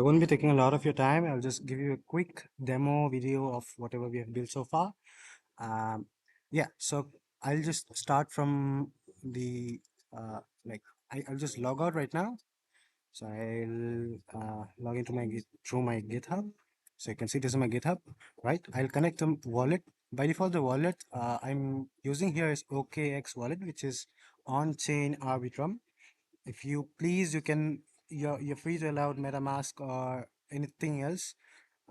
won't be taking a lot of your time. I'll just give you a quick demo video of whatever we have built so far. Um, yeah, so I'll just start from the I'll just log out right now. So I'll log into my through my GitHub. So you can see this is my GitHub, right? I'll connect a wallet. By default, the wallet I'm using here is OKX wallet, which is on-chain Arbitrum. If you please, you're free to allow MetaMask or anything else.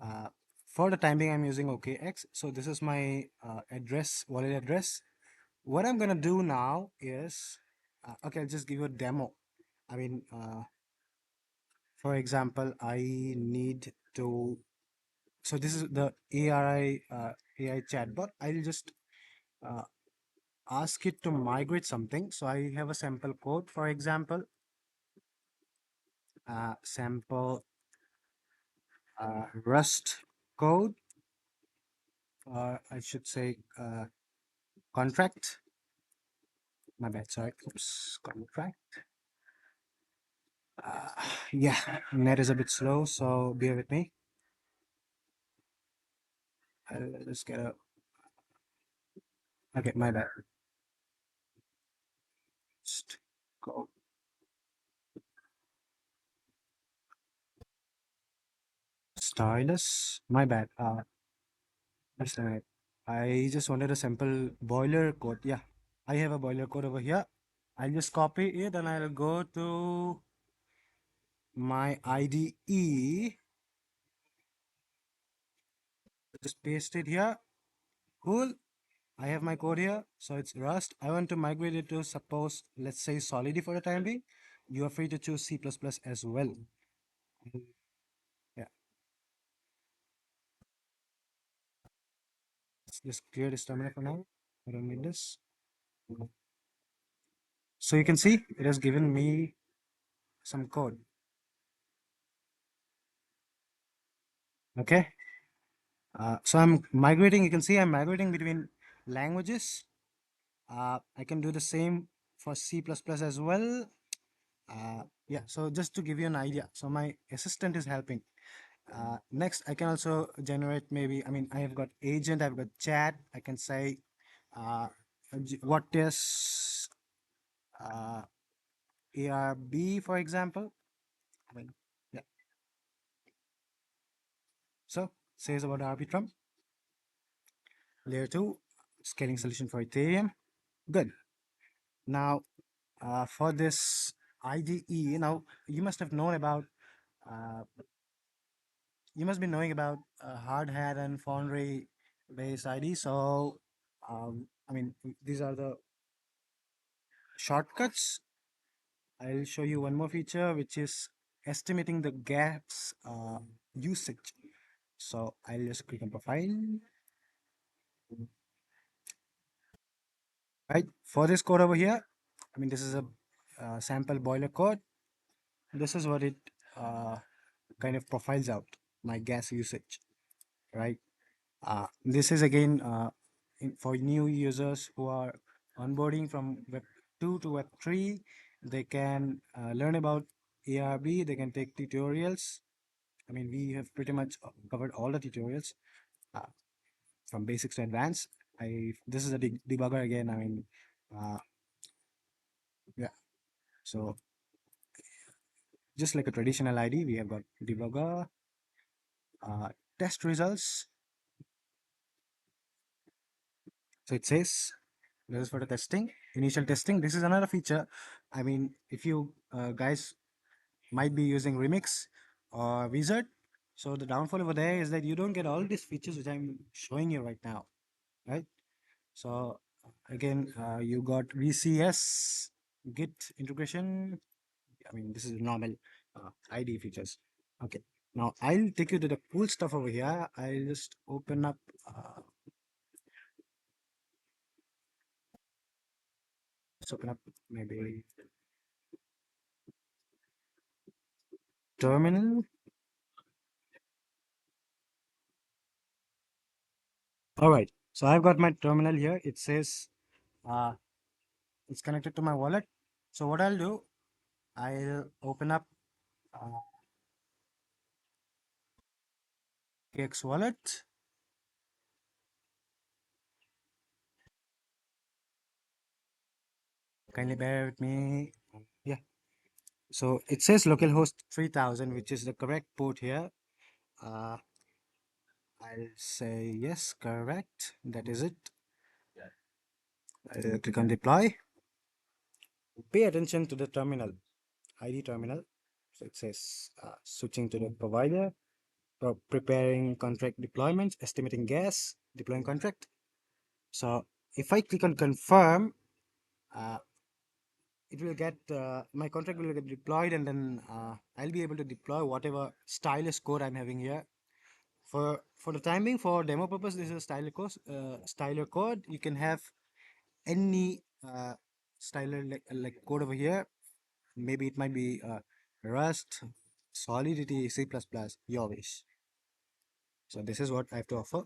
Uh, for the time being, I'm using OKX. So this is my wallet address. What I'm gonna do now is, okay, I'll just give you a demo. I mean, for example, I need to. So this is the AI chatbot. I'll just uh, ask it to migrate something. So I have a sample code, for example, sample Rust code, or I should say contract. My bad, sorry. Oops, contract. Uh, yeah, net is a bit slow, so bear with me. I'll just get a. Okay, my bad. Just go. Stylus. My bad. That's right. I just wanted a simple boiler code. Yeah, I have a boiler code over here. I'll just copy it and I'll go to my IDE. Just paste it here. Cool. I have my code here. So it's Rust. I want to migrate it to suppose, let's say Solidity for the time being. You are free to choose C++ as well. Yeah. Let's just clear this terminal for now. I don't need this. So you can see it has given me some code. Okay. So I'm migrating. You can see I'm migrating between languages. I can do the same for C++ as well. Yeah, so just to give you an idea, so my assistant is helping. Next, I can also generate maybe, I mean, I have got agent, I've got chat. I can say, what is ARB, for example. I mean, yeah. So says about Arbitrum layer 2 scaling solution for Ethereum. Good. Now, for this IDE, now you must have known about, uh, you must be knowing about hard hat and foundry based ID. So, I mean, these are the shortcuts. I'll show you one more feature, which is estimating the gas usage. So I'll just click on profile. Right, for this code over here, I mean, this is a sample boiler code. This is what it kind of profiles out my gas usage, right? This is again for new users who are onboarding from Web 2 to Web 3. They can learn about ARB. They can take tutorials. I mean, we have pretty much covered all the tutorials uh, from basics to advanced. This is a debugger again. I mean, uh, yeah. So just like a traditional ID, we have got debugger, test results. So it says this is for the testing, initial testing. This is another feature. I mean, if you guys might be using Remix or Wizard, so the downfall over there is that you don't get all these features which I'm showing you right now, right? So again, you got VCS, Git integration. I mean, this is normal ID features. Okay. Now I'll take you to the cool stuff over here. I'll just open up. Let's open up maybe terminal. All right. So I've got my terminal here. It says uh, it's connected to my wallet. So what I'll do, I'll open up KX wallet. Kindly bear with me. Yeah. So it says localhost 3000, which is the correct port here. Uh, I'll say yes, correct. That is it. I'll click on deploy. Pay attention to the terminal, ID terminal. So it says switching to the provider, preparing contract deployments, estimating gas, deploying contract. So if I click on confirm, uh, it will get my contract will get deployed, and then I'll be able to deploy whatever stylus code I'm having here. For the time being, for demo purpose, this is a styler code. You can have any styler like code over here. Maybe it might be Rust, Solidity, C++, your wish. So this is what I have to offer.